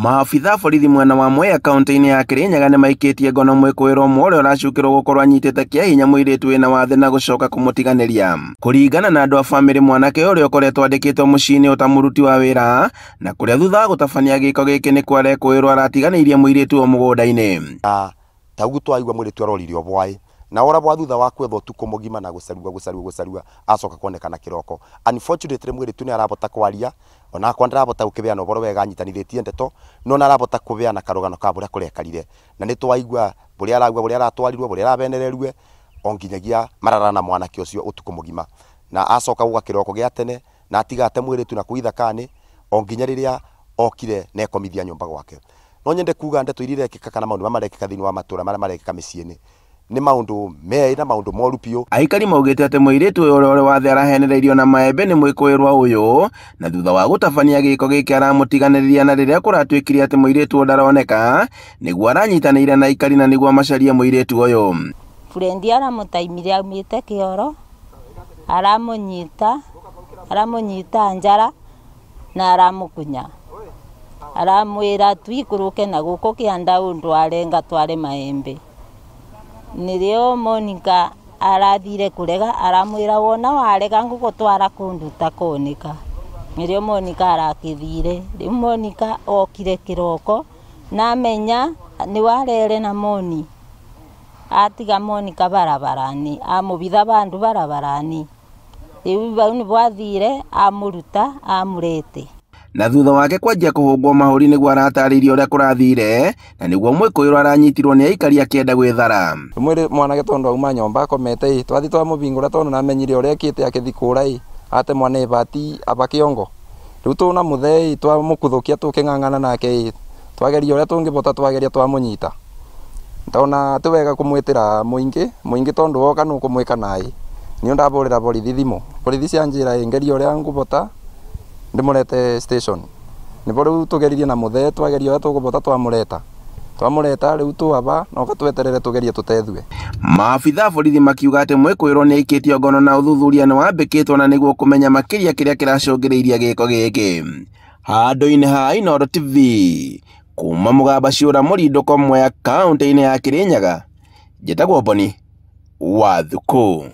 Maabitha borithi mwena wa Mwea kaunti-inĩ ya Kirinyaga nĩ maikĩtie ngono mwĩkũĩrwo ũmwe ũrĩa ũracukĩrwo gũkorwo anyitĩte kĩa hinya mũirĩtu wĩna wathe na gũcoka kũmũtiganĩria. Kũringana na andũ a bamĩrĩ, mwanake ũrĩa ũkoretwo andĩkĩtwo mũciĩ-inĩ ũta mũruti wa wĩra, na kũrĩa thutha wa gũtabania gĩko gĩkĩ nĩ kwarekũĩrwo aratiganĩirie mũirĩtu o mũgũnda-inĩ. Taugu twaigua mũirĩtu arorire obwaĩ na ora bwa thutha wa kwetha ũtukũ mũgima na gũcarua acoka kuonekana kĩroko. Unfortunately mũirĩtu nĩ arabota kwaria ona kwa ndarabota gũkĩbeana ũhoro wega anyitanithĩtie ndeto no narabota kũbeana karũgano ka bũrĩa kũrĩa karire na nĩ twaigua bũrĩa aragua bũrĩa aratwarirwo bũrĩa arabenererue onginyagia marara na mwanake ũcio ũtukũ mũgima na acoka gũka kĩroko gĩa tene na atigate mũirĩtu na kuithakani onginya rĩrĩa okire na ekomithia nyũmba gwake. No nyende kuga ndeto iria irekĩka kana maũndũ marekĩka thĩinĩ wa matũra marĩa marekĩka mĩciĩ-inĩ nĩ maũndũ me na maũndũ moru biũ. Aikari maugĩte atĩ mũirĩtu ũrĩa wathe arahenereirio na maembe nĩ mwĩkũĩrwo ũyũ, na thutha wa gũtabania gĩko gĩkĩ aramũtiganĩria, na rĩrĩa kũratuĩkire atĩ mũirĩtu ũyũ ndaroneka nĩguo aranyitanĩire na aikari na nĩguo macarie mũirĩtu ũyũ. Frendi aramũtaimire aumĩte kĩoro, aramũnyita njara na aramũkunya, aramwĩra twikũrũke na gũkũ kĩanda ũndware ngatware maembe. Nĩrĩo Monica arathire kũrega, aramwĩra wona warega ngũgũtwara kũndũ takoneka. Nĩrĩo Monica arakĩthire, rĩu Monica okire kĩroko na amenya nĩ warere na Moni, atiga Monica barabarani, amũbitha bandu barabarani. Rĩu bau nĩbo athire amũruta amũrete. Na thutha wake kwanjia kũhũngwo mahũri nĩguo aratarĩirie ũrĩa kũrathire, na nĩguo mwĩkũĩrwo aranyitirwo nĩ aikari akĩenda gwĩthara. Mwĩrĩ mwanake tondu auma nyomba akomete twathi twamũbingũra tondu namenyire ũrĩa ekĩte akĩthi kũra ate mwana ibati aba kĩongo. Rĩu tuna mũthee twamũkuthũkia tũkĩng'ang'ana nake twageria ũrĩa tũngĩbota twageria twamũnyita. Ndona ti wega kũmwĩtĩra mũingĩ tondu woka nĩ ũkũmwĩka naĩ. Nĩ ndabũrĩra borithi thimũ, borithi cianjĩra ngeria ũrĩa ngũbota ndimurete station. Nibo rĩu tugeririe na mũthee twageria ũrĩa tũgũbota twamũreta rĩu twaba no katweterere tugerie tutethwe. Maabitha borithi makiuga atĩ mwĩkũĩrwo nĩ aikĩtio ngono na ũthuthuria nĩ wambĩkĩtwo na nĩguo kũmenya makĩria kĩrĩa kĩracũngĩrĩirie gĩko gĩkĩ. Handũ-inĩ ha Inooro TV kuma Mũgamba Ciũra Mũrindũko Mwea kaunti-inĩ ya Kirinyaga, njĩtagwo Boni Wathũkũ.